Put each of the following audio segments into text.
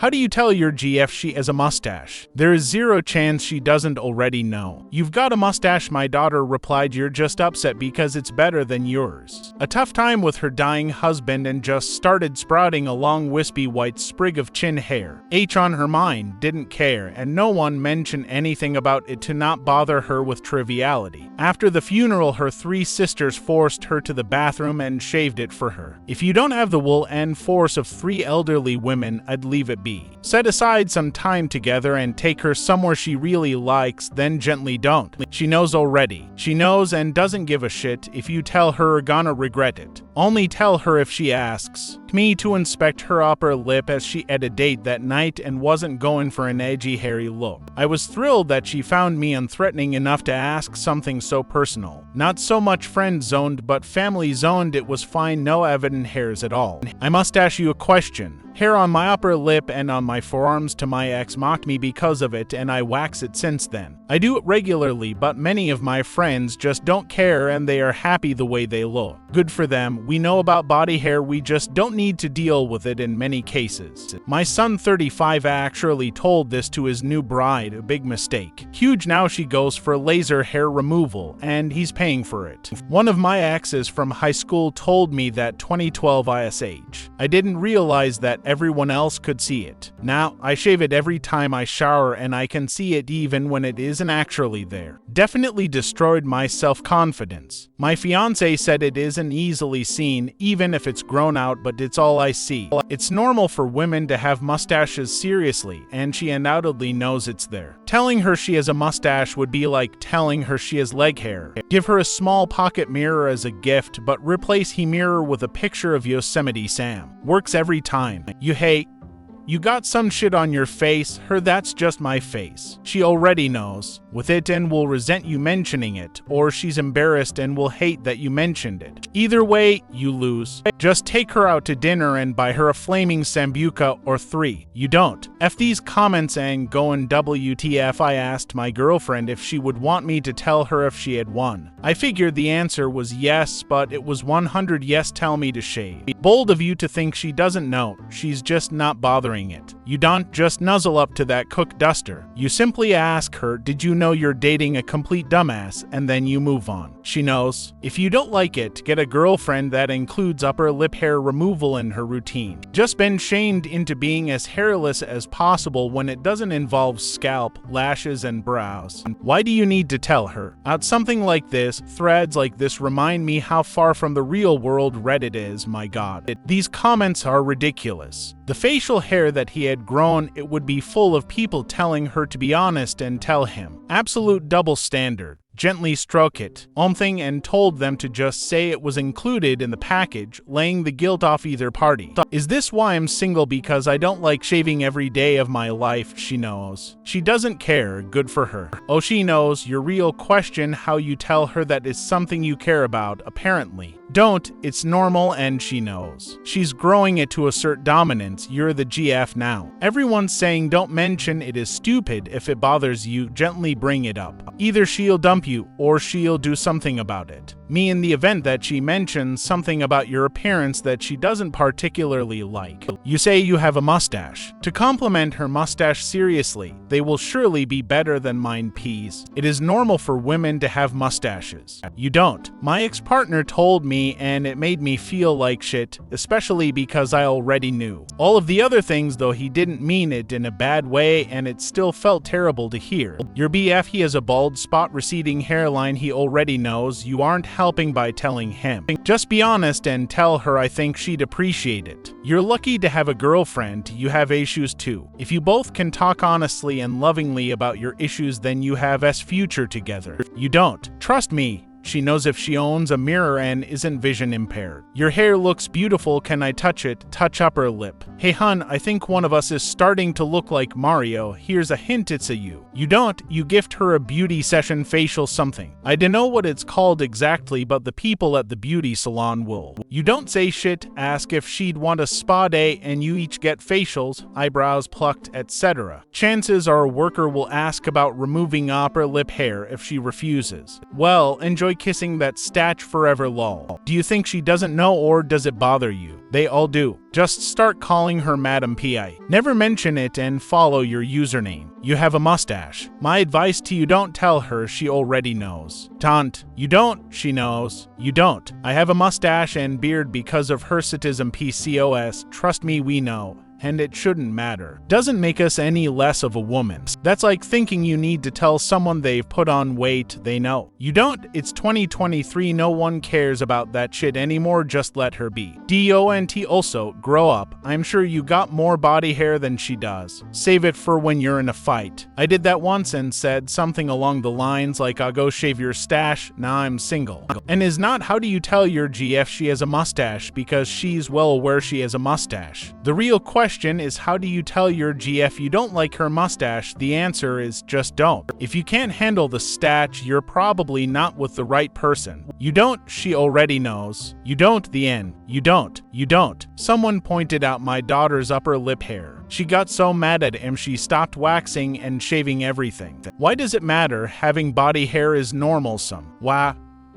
How do you tell your GF she has a mustache? There is zero chance she doesn't already know. You've got a mustache, my daughter replied. You're just upset because it's better than yours. A tough time with her dying husband and just started sprouting a long wispy white sprig of chin hair. H on her mind, didn't care, and no one mentioned anything about it to not bother her with triviality. After the funeral, her 3 sisters forced her to the bathroom and shaved it for her. If you don't have the will and force of 3 elderly women, I'd leave it be. Set aside some time together and take her somewhere she really likes, then gently don't. She knows already. She knows and doesn't give a shit if you tell her gonna regret it. Only tell her if she asks me to inspect her upper lip as she had a date that night and wasn't going for an edgy hairy look. I was thrilled that she found me unthreatening enough to ask something so personal. Not so much friend-zoned but family-zoned. It was fine, no evident hairs at all. I must ask you a question. Hair on my upper lip and on my forearms. To my ex mocked me because of it and I wax it since then. I do it regularly, but many of my friends just don't care and they are happy the way they look. Good for them. We know about body hair, we just don't need to deal with it in many cases. My son 35 actually told this to his new bride, a big mistake. Huge, now she goes for laser hair removal and he's paying for it. One of my exes from high school told me that 2012 ISH. I didn't realize that everyone else could see it. Now, I shave it every time I shower and I can see it even when it isn't actually there. Definitely destroyed my self-confidence. My fiance said it isn't easily seen, even if it's grown out, but it's all I see. It's normal for women to have mustaches, seriously, and she undoubtedly knows it's there. Telling her she has a mustache would be like telling her she has leg hair. Give her a small pocket mirror as a gift, but replace he mirror with a picture of Yosemite Sam. Works every time. You got some shit on your face, her that's just my face. She already knows with it and will resent you mentioning it, or she's embarrassed and will hate that you mentioned it. Either way, you lose. Just take her out to dinner and buy her a flaming Sambuca or 3. You don't. F these comments and going WTF. I asked my girlfriend if she would want me to tell her if she had won. I figured the answer was yes, but it was 100 yes. Tell me to shave. Bold of you to think she doesn't know. She's just not bothering it. You don't just nuzzle up to that cook duster. You simply ask her, did you know you're dating a complete dumbass, and then you move on. She knows. If you don't like it, get a girlfriend that includes upper lip hair removal in her routine. Just been shamed into being as hairless as possible when it doesn't involve scalp, lashes, and brows. Why do you need to tell her? Out something like this, threads like this remind me how far from the real world Reddit is, my god. These comments are ridiculous. The facial hair that he had grown, it would be full of people telling her to be honest and tell him. Absolute double standard. Gently stroke it, thing, and told them to just say it was included in the package, laying the guilt off either party. Is this why I'm single? Because I don't like shaving every day of my life? She knows. She doesn't care. Good for her. Oh, she knows. Your real question, how you tell her that is something you care about, apparently. Don't, it's normal and she knows. She's growing it to assert dominance. You're the GF now. Everyone's saying don't mention it is stupid. If it bothers you, gently bring it up. Either she'll dump you or she'll do something about it. Me, in the event that she mentions something about your appearance that she doesn't particularly like. You say you have a mustache. To compliment her mustache seriously, they will surely be better than mine, peas. It is normal for women to have mustaches. You don't. My ex-partner told me and it made me feel like shit, especially because I already knew. All of the other things though, he didn't mean it in a bad way and it still felt terrible to hear. Your BF, he has a bald spot receding hairline, he already knows. You aren't helping by telling him. Just be honest and tell her. I think she'd appreciate it. You're lucky to have a girlfriend. You have issues too. If you both can talk honestly and lovingly about your issues, then you have a future together. You don't. Trust me. She knows if she owns a mirror and isn't vision impaired. Your hair looks beautiful, can I touch it? Touch upper lip. Hey hun, I think one of us is starting to look like Mario. Here's a hint, it's a you. You don't, you gift her a beauty session facial something. I don't know what it's called exactly, but the people at the beauty salon will. You don't say shit, ask if she'd want a spa day and you each get facials, eyebrows plucked, etc. Chances are a worker will ask about removing upper lip hair if she refuses. Well, enjoy enjoy kissing that statch forever lol. Do you think she doesn't know or does it bother you? They all do. Just start calling her Madam P.I. Never mention it and follow your username. You have a mustache. My advice to you, don't tell her, she already knows. Tant. You don't, she knows. You don't. I have a mustache and beard because of hirsutism PCOS. Trust me, we know. And it shouldn't matter. Doesn't make us any less of a woman. That's like thinking you need to tell someone they've put on weight. They know. You don't. It's 2023. No one cares about that shit anymore. Just let her be. DONT. Also, grow up. I'm sure you got more body hair than she does. Save it for when you're in a fight. I did that once and said something along the lines like, I'll go shave your stash. Now I'm single. And is not how do you tell your GF she has a mustache, because she's well aware she has a mustache. The real question is, how do you tell your GF you don't like her mustache? The answer is just don't. If you can't handle the statch, you're probably not with the right person. You don't, she already knows. You don't, the end. You don't. You don't. Someone pointed out my daughter's upper lip hair. She got so mad at him she stopped waxing and shaving everything. Why does it matter? Having body hair is normal. Wah.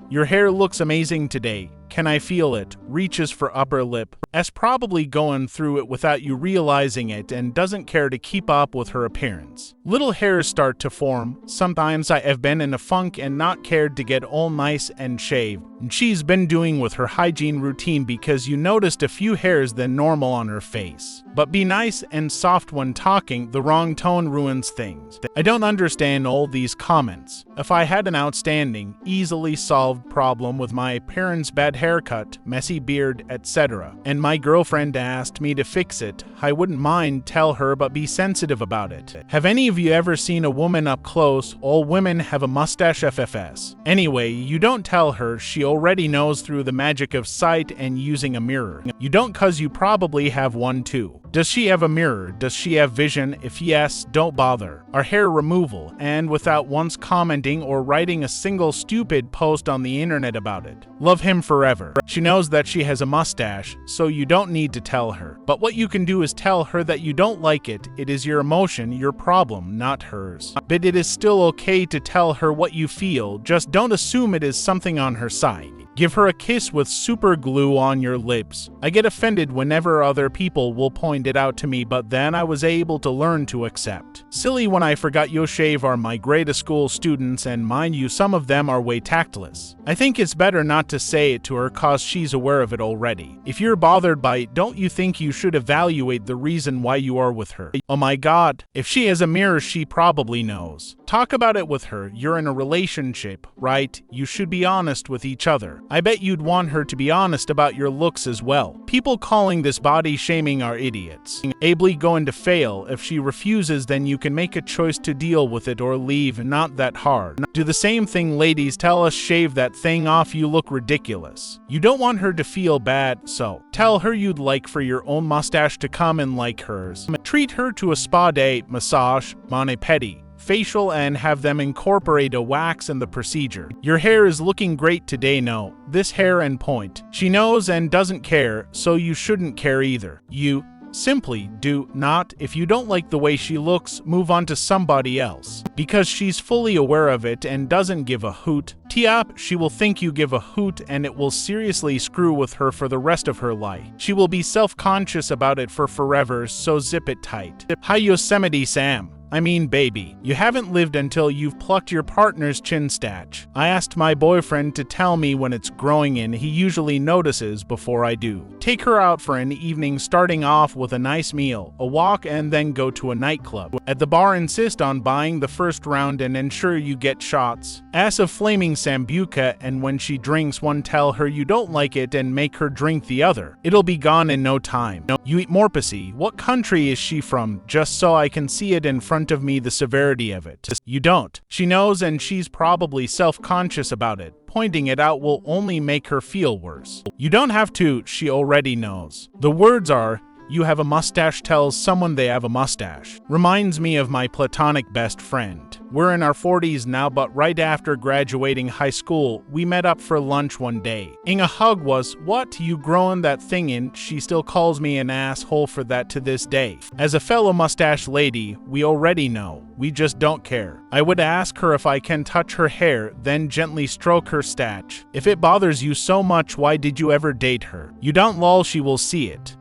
Your hair looks amazing today. Can I feel it? Reaches for upper lip. S probably going through it without you realizing it and doesn't care to keep up with her appearance. Little hairs start to form. Sometimes I have been in a funk and not cared to get all nice and shaved. And she's been doing with her hygiene routine because you noticed a few hairs than normal on her face. But be nice and soft when talking. The wrong tone ruins things. I don't understand all these comments. If I had an outstanding, easily solved problem with my parents' bad haircut, messy beard, etc., and my girlfriend asked me to fix it, I wouldn't mind, tell her, but be sensitive about it. Have any of you ever seen a woman up close? All women have a mustache FFS. Anyway, you don't tell her, she already knows through the magic of sight and using a mirror. You don't, cause you probably have one too. Does she have a mirror? Does she have vision? If yes, don't bother. Our hair removal, and without once commenting or writing a single stupid post on the internet about it. Love him forever. She knows that she has a mustache, so you don't need to tell her. But what you can do is tell her that you don't like it. It is your emotion, your problem, not hers. But it is still okay to tell her what you feel, just don't assume it is something on her side. Give her a kiss with super glue on your lips. I get offended whenever other people will point it out to me, but then I was able to learn to accept. Silly when I forgot Yoshave are my grade school students, and mind you, some of them are way tactless. I think it's better not to say it to her cause she's aware of it already. If you're bothered by it, don't you think you should evaluate the reason why you are with her? Oh my god, if she has a mirror, she probably knows. Talk about it with her. You're in a relationship, right? You should be honest with each other. I bet you'd want her to be honest about your looks as well. People calling this body shaming are idiots. Ably going to fail. If she refuses, then you can make a choice to deal with it or leave. Not that hard. Do the same thing, ladies. Tell us, shave that thing off, you look ridiculous. You don't want her to feel bad, so tell her you'd like for your own mustache to come in like hers. Treat her to a spa day, massage, mani-pedi, facial, and have them incorporate a wax in the procedure. Your hair is looking great today. No, this hair and point. She knows and doesn't care, so you shouldn't care either. You simply do not. If you don't like the way she looks, move on to somebody else. Because she's fully aware of it and doesn't give a hoot. Tiap, she will think you give a hoot and it will seriously screw with her for the rest of her life. She will be self-conscious about it for forever, so zip it tight. Hi Yosemite Sam. I mean, baby, you haven't lived until you've plucked your partner's chin statch. I asked my boyfriend to tell me when it's growing in. He usually notices before I do. Take her out for an evening, starting off with a nice meal, a walk, and then go to a nightclub. At the bar, insist on buying the first round and ensure you get shots. Ass of flaming sambuca, and when she drinks one, tell her you don't like it and make her drink the other. It'll be gone in no time. You eat more pussy. What country is she from? Just so I can see it in front of me, the severity of it. You don't. She knows and she's probably self-conscious about it. Pointing it out will only make her feel worse. You don't have to, she already knows. The words are, You have a mustache tells someone they have a mustache. Reminds me of my platonic best friend. We're in our 40s now, but right after graduating high school, we met up for lunch one day. In a hug was, "What, you growing that thing in?" She still calls me an asshole for that to this day. As a fellow mustache lady, we already know. We just don't care. I would ask her if I can touch her hair, then gently stroke her stache. If it bothers you so much, why did you ever date her? You don't lol, she will see it.